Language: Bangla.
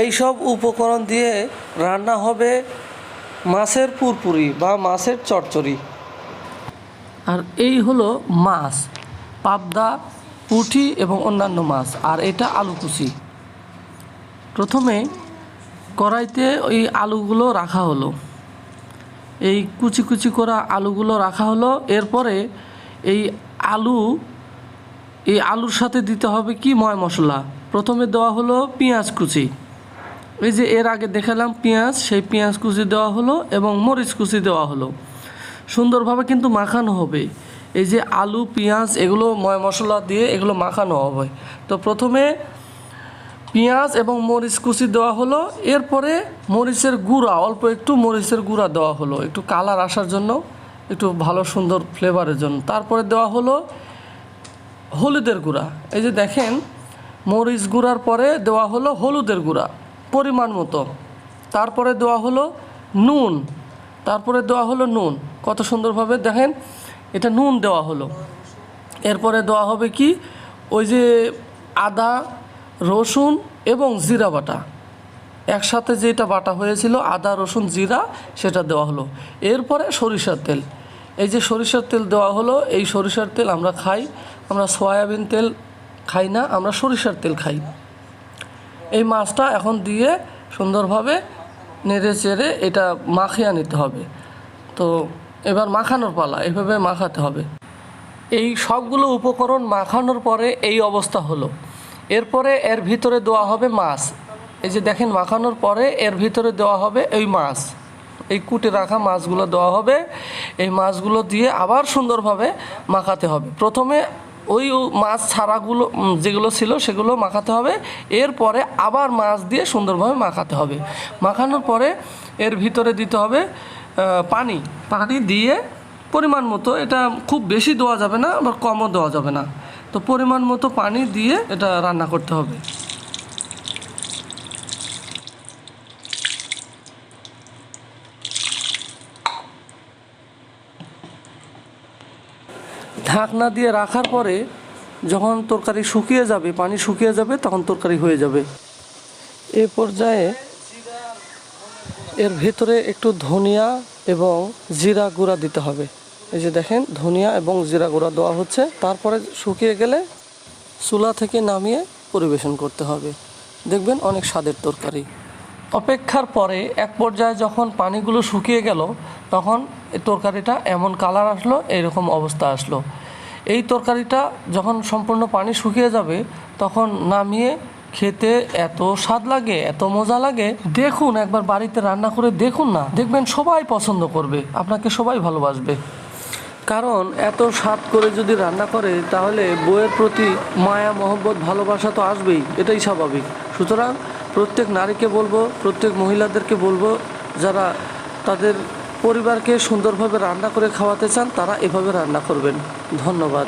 এই সব উপকরণ দিয়ে রান্না হবে মাছের পুরপুরি বা মাছের চচ্চড়ি। আর এই হলো মাছ, পাবদা, পুঁটি এবং অন্যান্য মাছ। আর এটা আলু কুচি। প্রথমে কড়াইতে ওই আলুগুলো রাখা হলো, এই কুচি কুচি করা আলুগুলো রাখা হলো। এরপরে এই আলুর সাথে দিতে হবে কি ময় মশলা। প্রথমে দেওয়া হলো পেঁয়াজ কুচি, এই যে এর আগে দেখালাম পেঁয়াজ, সেই পেঁয়াজ কুচি দেওয়া হলো এবং মরিচ কুচি দেওয়া হলো। সুন্দরভাবে কিন্তু মাখানো হবে। এই যে আলু পেঁয়াজ এগুলো ময় মশলা দিয়ে এগুলো মাখানো হবে। তো প্রথমে পেঁয়াজ এবং মরিচ কুচি দেওয়া হলো, এরপরে মরিচের গুঁড়া, অল্প একটু মরিচের গুঁড়া দেওয়া হলো একটু কালার আসার জন্য, একটু ভালো সুন্দর ফ্লেভারের জন্য। তারপরে দেওয়া হলো হলুদের গুঁড়া, এই যে দেখেন মরিচ গুঁড়ার পরে দেওয়া হলো হলুদের গুঁড়া পরিমাণ মতো। তারপরে দেওয়া হলো নুন, কত সুন্দরভাবে দেখেন এটা নুন দেওয়া হলো। এরপরে দেওয়া হবে কি ওই যে আদা রসুন এবং জিরা বাটা, একসাথে যেটা বাটা হয়েছিল আদা রসুন জিরা, সেটা দেওয়া হলো। এরপরে সরিষার তেল, এই যে সরিষার তেল দেওয়া হলো। এই সরিষার তেল আমরা খাই, আমরা সয়াবিন তেল খাই না, আমরা সরিষার তেল খাই। এই মাছটা এখন দিয়ে সুন্দরভাবে নেড়ে চেড়ে এটা মাখিয়ে নিতে হবে। তো এবার মাখানোর পালা, এভাবে মাখাতে হবে। এই সবগুলো উপকরণ মাখানোর পরে এই অবস্থা হলো। এরপরে এর ভিতরে দেওয়া হবে মাছ, এই যে দেখেন মাখানোর পরে এর ভিতরে দেওয়া হবে এই মাছ, এই কুটে রাখা মাছগুলো দেওয়া হবে। এই মাছগুলো দিয়ে আবার সুন্দরভাবে মাখাতে হবে। প্রথমে ওই মাছ ছাড়াগুলো যেগুলো ছিল সেগুলো মাখাতে হবে, এরপরে আবার মাছ দিয়ে সুন্দরভাবে মাখাতে হবে। মাখানোর পরে এর ভিতরে দিতে হবে পানি দিয়ে পরিমাণ মতো, এটা খুব বেশি দেওয়া যাবে না আবার কমও দেওয়া যাবে না, তো পরিমাণ মতো পানি দিয়ে এটা রান্না করতে হবে। ঢাকনা দিয়ে রাখার পরে যখন তরকারি শুকিয়ে যাবে, পানি শুকিয়ে যাবে, তখন তরকারি হয়ে যাবে। এ পর্যায়ে এর ভেতরে একটু ধনিয়া এবং জিরা গুঁড়া দিতে হবে। এই যে দেখেন ধনিয়া এবং জিরা গুঁড়া দেওয়া হচ্ছে। তারপরে শুকিয়ে গেলে চুলা থেকে নামিয়ে পরিবেশন করতে হবে, দেখবেন অনেক স্বাদের তরকারি। অপেক্ষার পরে এক পর্যায়ে যখন পানিগুলো শুকিয়ে গেল, তখন এই তরকারিটা এমন কালার আসলো, এইরকম অবস্থা আসলো। এই তরকারিটা যখন সম্পূর্ণ পানি শুকিয়ে যাবে, তখন নামিয়ে খেতে এত স্বাদ লাগে, এত মজা লাগে। দেখুন, একবার বাড়িতে রান্না করে দেখুন না, দেখবেন সবাই পছন্দ করবে, আপনাকে সবাই ভালোবাসবে। কারণ এত স্বাদ করে যদি রান্না করে, তাহলে বউয়ের প্রতি মায়া মহব্বত ভালোবাসা তো আসবেই, এটাই স্বাভাবিক। সুতরাং প্রত্যেক নারীকে বলবো, প্রত্যেক মহিলাদেরকে বলবো, যারা তাদের পরিবারকে সুন্দরভাবে রান্না করে খাওয়াতে চান, তারা এভাবে রান্না করবেন। ধন্যবাদ।